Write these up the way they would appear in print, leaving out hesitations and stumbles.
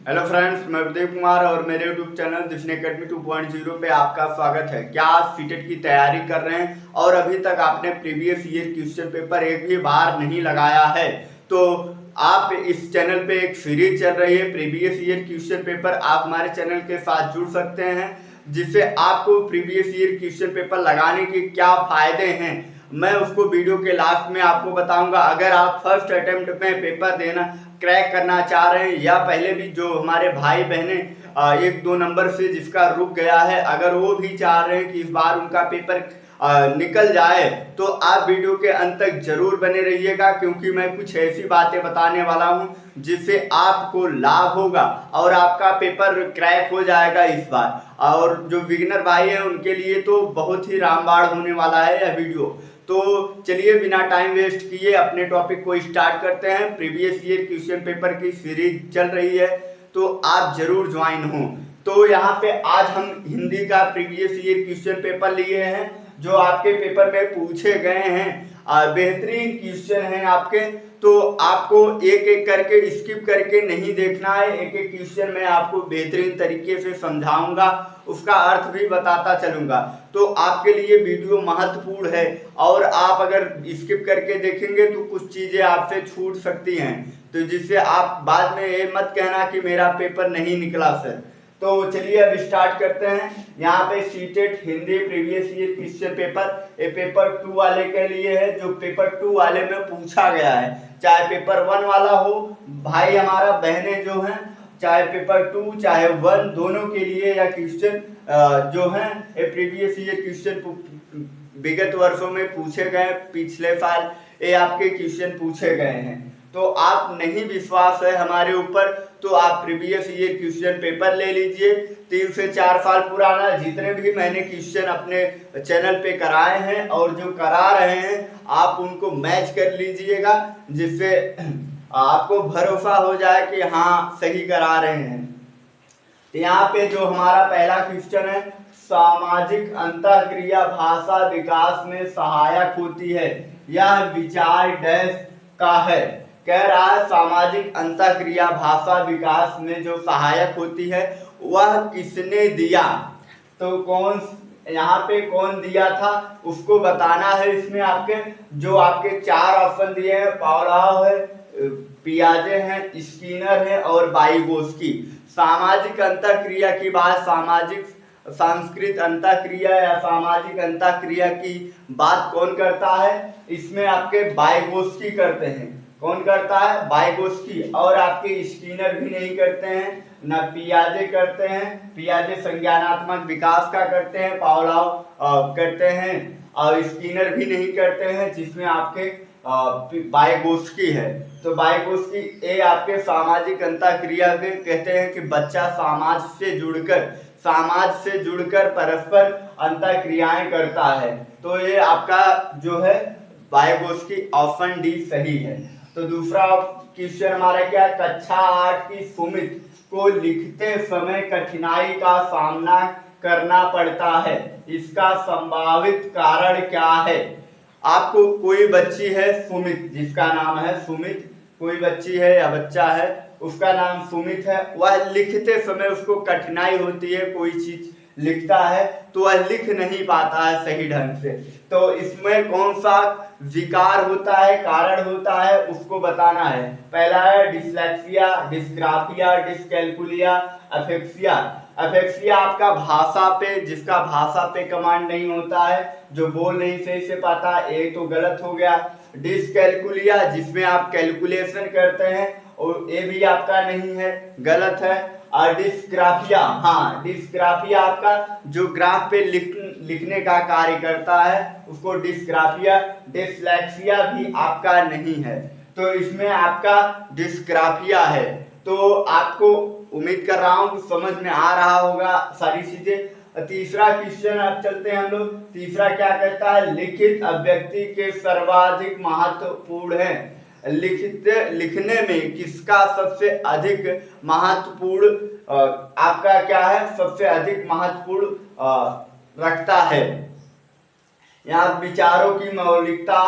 Hello friends, मैं उदय कुमार और मेरे यूट्यूब चैनल दिशन एकेडमी 2.0 पे आपका स्वागत है। क्या आप सीटेट की तैयारी कर रहे हैं और अभी तक आपने प्रीवियस ईयर क्वेश्चन पेपर एक भी बार नहीं लगाया है तो आप इस चैनल पे एक सीरीज चल रही है प्रीवियस ईयर क्वेश्चन पेपर, आप हमारे चैनल के साथ जुड़ सकते हैं जिससे आपको प्रीवियस ईयर क्वेश्चन पेपर लगाने के क्या फायदे हैं मैं उसको वीडियो के लास्ट में आपको बताऊंगा। अगर आप फर्स्ट अटेम्प्ट में पेपर देना क्रैक करना चाह रहे हैं या पहले भी जो हमारे भाई बहने एक दो नंबर से जिसका रुक गया है, अगर वो भी चाह रहे हैं कि इस बार उनका पेपर निकल जाए तो आप वीडियो के अंत तक जरूर बने रहिएगा, क्योंकि मैं कुछ ऐसी बातें बताने वाला हूं जिससे आपको लाभ होगा और आपका पेपर क्रैक हो जाएगा इस बार। और जो बिगिनर भाई है उनके लिए तो बहुत ही रामबाण होने वाला है यह वीडियो। तो चलिए बिना टाइम वेस्ट किए अपने टॉपिक को स्टार्ट करते हैं। प्रीवियस ईयर क्वेश्चन पेपर की सीरीज चल रही है तो आप जरूर ज्वाइन हो। तो यहाँ पे आज हम हिंदी का प्रीवियस ईयर क्वेश्चन पेपर लिए हैं जो आपके पेपर में पूछे गए हैं। बेहतरीन क्वेश्चन हैं आपके, तो आपको एक एक करके स्किप करके नहीं देखना है। एक एक क्वेश्चन मैं आपको बेहतरीन तरीके से समझाऊंगा, उसका अर्थ भी बताता चलूंगा, तो आपके लिए वीडियो महत्वपूर्ण है। और आप अगर स्किप करके देखेंगे तो कुछ चीजें आपसे छूट सकती हैं, तो जिससे आप बाद में ये मत कहना कि मेरा पेपर नहीं निकला सर। तो चलिए अब स्टार्ट करते हैं। यहाँ पे CTET Hindi previous year question paper, ये पेपर 2 वाले के लिए है, जो पेपर 2 वाले में पूछा गया है। चाहे पेपर 1 वाला हो भाई हमारा बहने जो हैं, चाहे पेपर 2 चाहे 1 दोनों के लिए या क्वेश्चन जो है ये प्रीवियस ईयर क्वेश्चन विगत वर्षों में पूछे गए, पिछले साल ये आपके क्वेश्चन पूछे गए हैं। तो आप नहीं विश्वास है हमारे ऊपर तो आप प्रीवियस ईयर क्वेश्चन पेपर ले लीजिए। 3 से 4 साल पुराना जितने भी मैंने क्वेश्चन अपने चैनल पे कराए हैं और जो करा रहे हैं आप उनको मैच कर लीजिएगा, जिससे आपको भरोसा हो जाए कि हाँ सही करा रहे हैं। यहाँ पे जो हमारा पहला क्वेश्चन है, सामाजिक अंतःक्रिया भाषा विकास में सहायक होती है, यह विचार डैश का है। कह रहा है सामाजिक अंतःक्रिया भाषा विकास में जो सहायक होती है वह किसने दिया, तो कौन यहाँ पे कौन दिया था उसको बताना है। इसमें आपके जो आपके 4 ऑप्शन दिए हैं, पावलोव है, पियाजे हैं, स्किनर है और वाइगोत्स्की। सामाजिक अंतःक्रिया की बात, सामाजिक सांस्कृतिक अंतःक्रिया या सामाजिक अंतःक्रिया की बात कौन करता है, इसमें आपके वाइगोत्स्की करते हैं। कौन करता है? वाइगोत्स्की। और आपके स्किनर भी नहीं करते हैं, न पियाजे करते हैं, पियाजे संज्ञानात्मक विकास का करते हैं, पावलोव करते हैं और स्किनर भी नहीं करते हैं, जिसमें आपके वाइगोत्स्की है। तो वाइगोत्स्की ये आपके सामाजिक अंतःक्रिया के कहते हैं कि बच्चा समाज से जुड़कर परस्पर अंतःक्रियाएं करता है। तो ये आपका जो है वाइगोत्स्की, ऑप्शन डी सही है। तो दूसरा क्वेश्चन हमारा क्या है, कक्षा 8 की सुमित को लिखते समय कठिनाई का सामना करना पड़ता है, इसका संभावित कारण क्या है। आपको कोई बच्ची है सुमित, जिसका नाम है सुमित, कोई बच्ची है या बच्चा है उसका नाम सुमित है, वह लिखते समय उसको कठिनाई होती है, कोई चीज लिखता है तो वह लिख नहीं पाता है सही ढंग से, तो इसमें कौन सा विकार होता है, कारण होता है, उसको बताना है। पहला है डिसलेक्सिया, डिस्ग्राफिया, डिसकैलकुलिया, एफेक्सिया। एफेक्सिया आपका भाषा पे, जिसका भाषा पे कमांड नहीं होता है, जो बोल नहीं सही से पाता, ये तो गलत हो गया। डिसकैलकुलिया जिसमें आप कैलकुलेशन करते हैं और ये भी आपका नहीं है, गलत है। और डिस्ग्राफिया, हाँ डिस्ग्राफिया आपका जो ग्राफ पे लिखने का कार्य करता है उसको डिस्ग्राफिया। डिसलेक्सिया भी आपका नहीं है, तो इसमें आपका डिस्ग्राफिया है। तो आपको उम्मीद कर रहा हूं कि समझ में आ रहा होगा सारी चीजें। तीसरा क्वेश्चन अब चलते हैं हम लोग। तीसरा क्या कहता है, लिखित अभिव्यक्ति के सर्वाधिक महत्वपूर्ण है, लिखने में किसका सबसे अधिक महत्वपूर्ण आपका क्या है, सबसे अधिक महत्वपूर्ण रखता है। यहाँ विचारों की मौलिकता,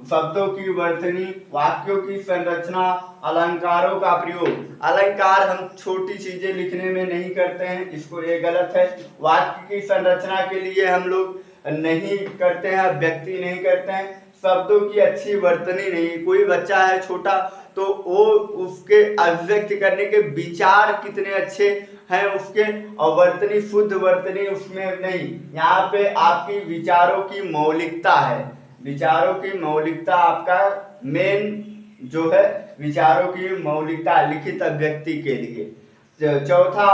शब्दों की वर्तनी, वाक्यों की संरचना, अलंकारों का प्रयोग। अलंकार हम छोटी चीजें लिखने में नहीं करते हैं, इसको ये गलत है। वाक्य की संरचना के लिए हम लोग नहीं करते हैं, व्यक्ति नहीं करते हैं। शब्दों की अच्छी वर्तनी नहीं, कोई बच्चा है छोटा तो वो उसके अभिव्यक्त करने के विचार कितने अच्छे हैं उसके, और वर्तनी शुद्ध वर्तनी उसमें नहीं। यहाँ पे आपकी विचारों की मौलिकता है, विचारों की मौलिकता आपका मेन जो है, विचारों की मौलिकता लिखित अभिव्यक्ति के लिए। चौथा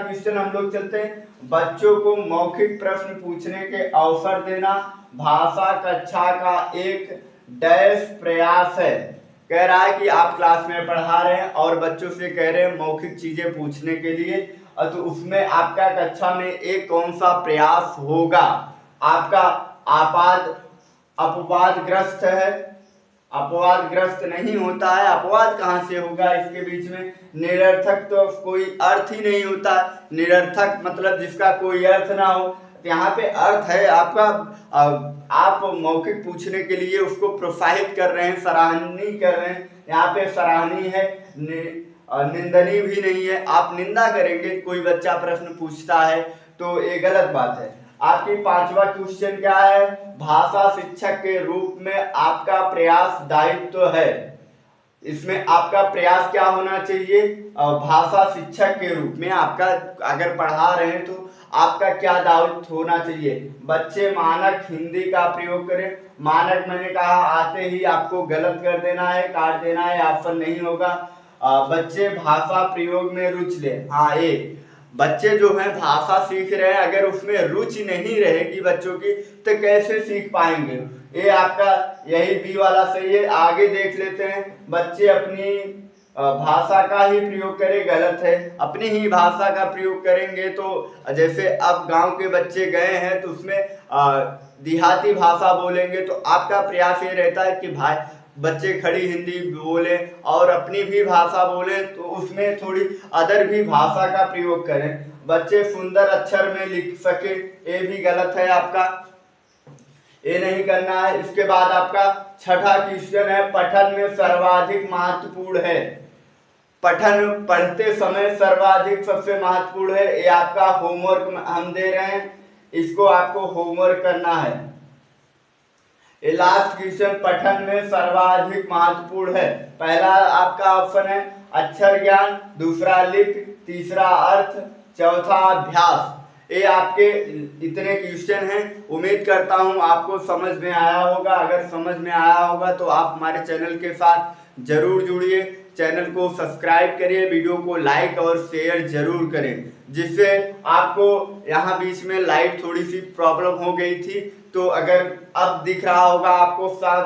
क्वेश्चन हम लोग चलते हैं। बच्चों को मौखिक प्रश्न पूछने के अवसर देना भाषा कक्षा का एक डैश प्रयास है। कह रहा है कि आप क्लास में पढ़ा रहे हैं और बच्चों से कह रहे हैं मौखिक चीजें पूछने के लिए, तो उसमें आपका कक्षा में एक कौन सा प्रयास होगा? आपका अपवादग्रस्त है, अपवादग्रस्त नहीं होता है। अपवाद कहाँ से होगा इसके बीच में? निरर्थक तो कोई अर्थ ही नहीं होता। निरर्थक मतलब जिसका कोई अर्थ ना हो। यहाँ पे अर्थ है आपका, आप मौखिक पूछने के लिए उसको प्रोत्साहित कर रहे हैं, सराहनीय कर रहे हैं। यहाँ पे सराहनीय है, निंदनीय भी नहीं है। आप निंदा करेंगे कोई बच्चा प्रश्न पूछता है तो ये गलत बात है। आपकी पांचवा क्वेश्चन क्या है? भाषा शिक्षक के रूप में आपका प्रयास दायित्व है। इसमें आपका प्रयास क्या होना चाहिए? भाषा शिक्षक के रूप में आपका अगर पढ़ा रहे हैं तो आपका क्या दायित्व होना चाहिए? बच्चे मानक हिंदी का प्रयोग करें। मानक मैंने कहा आते ही आपको गलत कर देना है, काट देना है, ऑप्शन नहीं होगा। बच्चे भाषा प्रयोग में रुचि ले। हाँ, ये बच्चे जो हैं भाषा सीख रहे हैं, अगर उसमें रुचि नहीं रहेगी बच्चों की तो कैसे सीख पाएंगे? ये आपका यही बी वाला सही है। आगे देख लेते हैं। बच्चे अपनी भाषा का ही प्रयोग करें, गलत है। अपनी ही भाषा का प्रयोग करेंगे तो जैसे अब गांव के बच्चे गए हैं तो उसमें देहाती भाषा बोलेंगे, तो आपका प्रयास ये रहता है कि भाई बच्चे खड़ी हिंदी बोले और अपनी भी भाषा बोले, तो उसमें थोड़ी अदर भी भाषा का प्रयोग करें। बच्चे सुंदर अक्षर में लिख सके, ये भी गलत है आपका, ये नहीं करना है। इसके बाद आपका छठा क्वेश्चन है, पठन में सर्वाधिक महत्वपूर्ण है। पठन पढ़ते समय सर्वाधिक सबसे महत्वपूर्ण है, ये आपका होमवर्क हम दे रहे हैं, इसको आपको होमवर्क करना है। ये लास्ट क्वेश्चन पठन में सर्वाधिक महत्वपूर्ण है। पहला आपका ऑप्शन है अक्षर ज्ञान, दूसरा लिपि, तीसरा अर्थ, चौथा अभ्यास। ये आपके इतने क्वेश्चन हैं। उम्मीद करता हूं आपको समझ में आया होगा। अगर समझ में आया होगा तो आप हमारे चैनल के साथ जरूर जुड़िए, चैनल को सब्सक्राइब करिए, वीडियो को लाइक और शेयर जरूर करें, जिससे आपको यहाँ बीच में लाइट थोड़ी सी प्रॉब्लम हो गई थी, तो अगर अब दिख रहा होगा आपको साथ,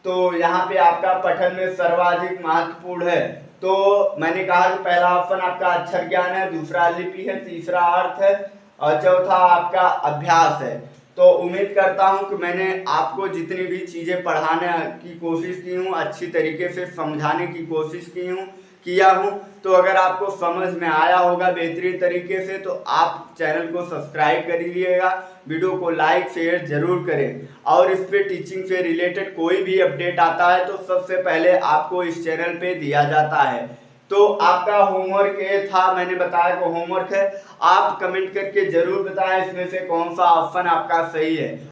तो यहाँ पे आपका पठन में सर्वाधिक महत्वपूर्ण है। तो मैंने कहा कि पहला ऑप्शन आपका अक्षर ज्ञान है, दूसरा लिपि है, तीसरा अर्थ है और चौथा आपका अभ्यास है। तो उम्मीद करता हूं कि मैंने आपको जितनी भी चीजें पढ़ाने की कोशिश की हूं, अच्छी तरीके से समझाने की कोशिश किया हूं। तो अगर आपको समझ में आया होगा बेहतरीन तरीके से, तो आप चैनल को सब्सक्राइब कर लीजिएगा, वीडियो को लाइक शेयर जरूर करें। और इस पे टीचिंग से रिलेटेड कोई भी अपडेट आता है तो सबसे पहले आपको इस चैनल पे दिया जाता है। तो आपका होमवर्क ये था, मैंने बताया कि होमवर्क है। आप कमेंट करके जरूर बताएं इसमें से कौन सा ऑप्शन आपका सही है।